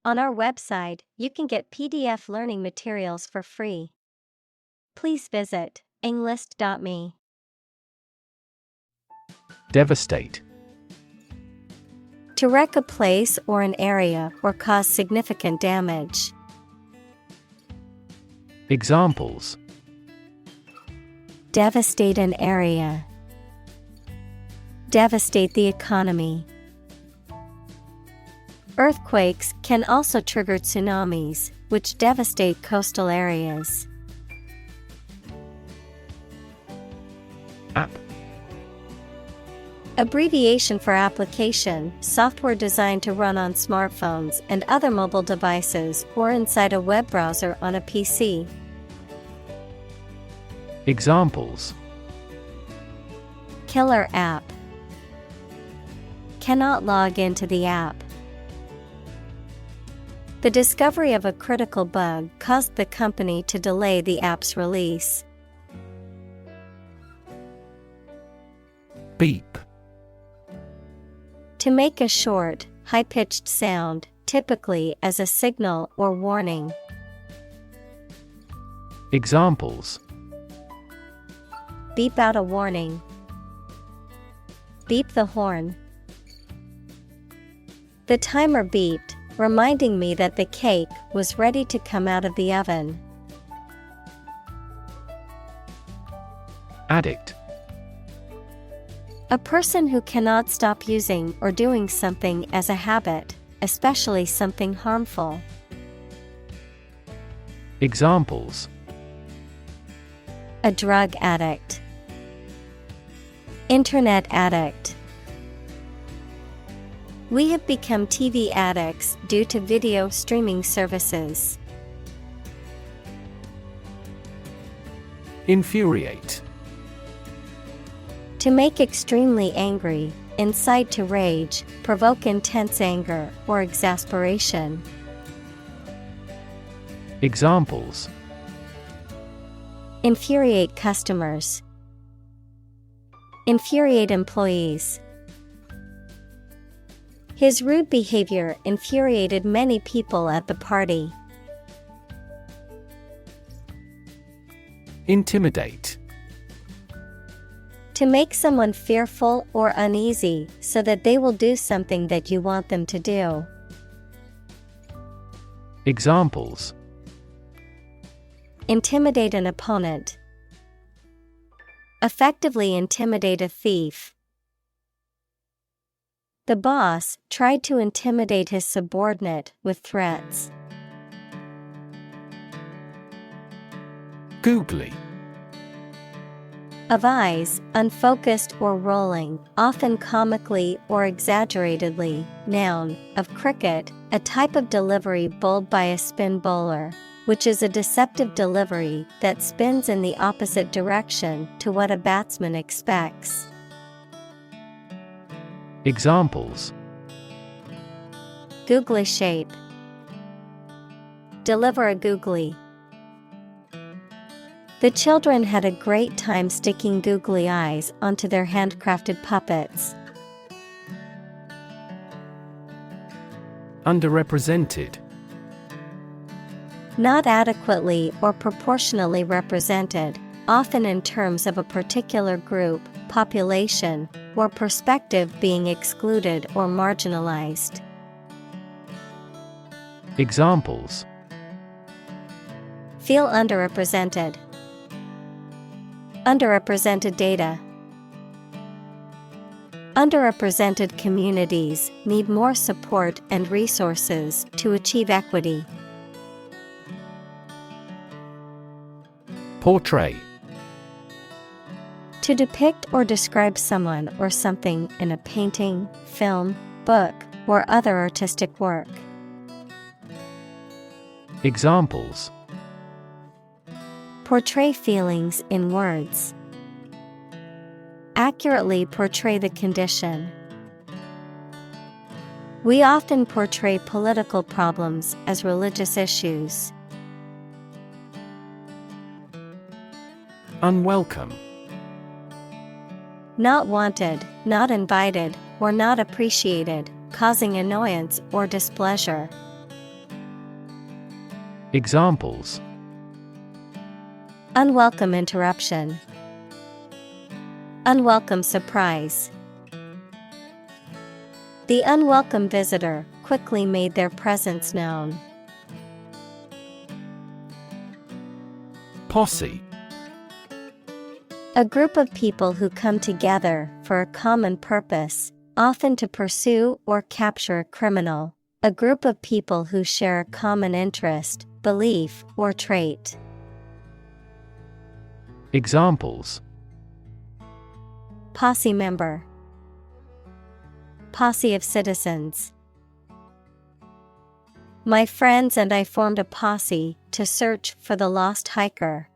On our website, you can get PDF learning materials for free. Please visit englist.me. Devastate. To wreck a place or an area or cause significant damage. Examples: Devastate an area. Devastate the economy. Earthquakes can also trigger tsunamis, which devastate coastal areas. App. Abbreviation for application, software designed to run on smartphones and other mobile devices or inside a web browser on a PC. Examples: Killer app. Cannot log into the app. The discovery of a critical bug caused the company to delay the app's release. Beep. To make a short, high-pitched sound, typically as a signal or warning. Examples: Beep out a warning. Beep the horn. The timer beeped, reminding me that the cake was ready to come out of the oven. Addict. A person who cannot stop using or doing something as a habit, especially something harmful. Examples: A drug addict. Internet addict. We have become TV addicts due to video streaming services. Infuriate. To make extremely angry, incite to rage, provoke intense anger or exasperation. Examples: Infuriate customers. Infuriate employees. His rude behavior infuriated many people at the party. Intimidate. To make someone fearful or uneasy so that they will do something that you want them to do. Examples: Intimidate an opponent. Effectively intimidate a thief. The boss tried to intimidate his subordinate with threats. Googly. Of eyes, unfocused or rolling, often comically or exaggeratedly. Noun, of cricket, a type of delivery bowled by a spin bowler, which is a deceptive delivery that spins in the opposite direction to what a batsman expects. Examples: Googly shape. Deliver a googly. The children had a great time sticking googly eyes onto their handcrafted puppets. Underrepresented. Not adequately or proportionally represented, often in terms of a particular group, population, or perspective being excluded or marginalized. Examples: Feel underrepresented. Underrepresented data. Underrepresented communities need more support and resources to achieve equity. Portray. To depict or describe someone or something in a painting, film, book, or other artistic work. Examples: Portray feelings in words. Accurately portray the condition. We often portray political problems as religious issues. Unwelcome. Not wanted, not invited, or not appreciated, causing annoyance or displeasure. Examples: unwelcome interruption, unwelcome surprise. The unwelcome visitor quickly made their presence known. Posse. A group of people who come together for a common purpose, often to pursue or capture a criminal. A group of people who share a common interest, belief, or trait. Examples: Posse member, posse of citizens. My friends and I formed a posse to search for the lost hiker.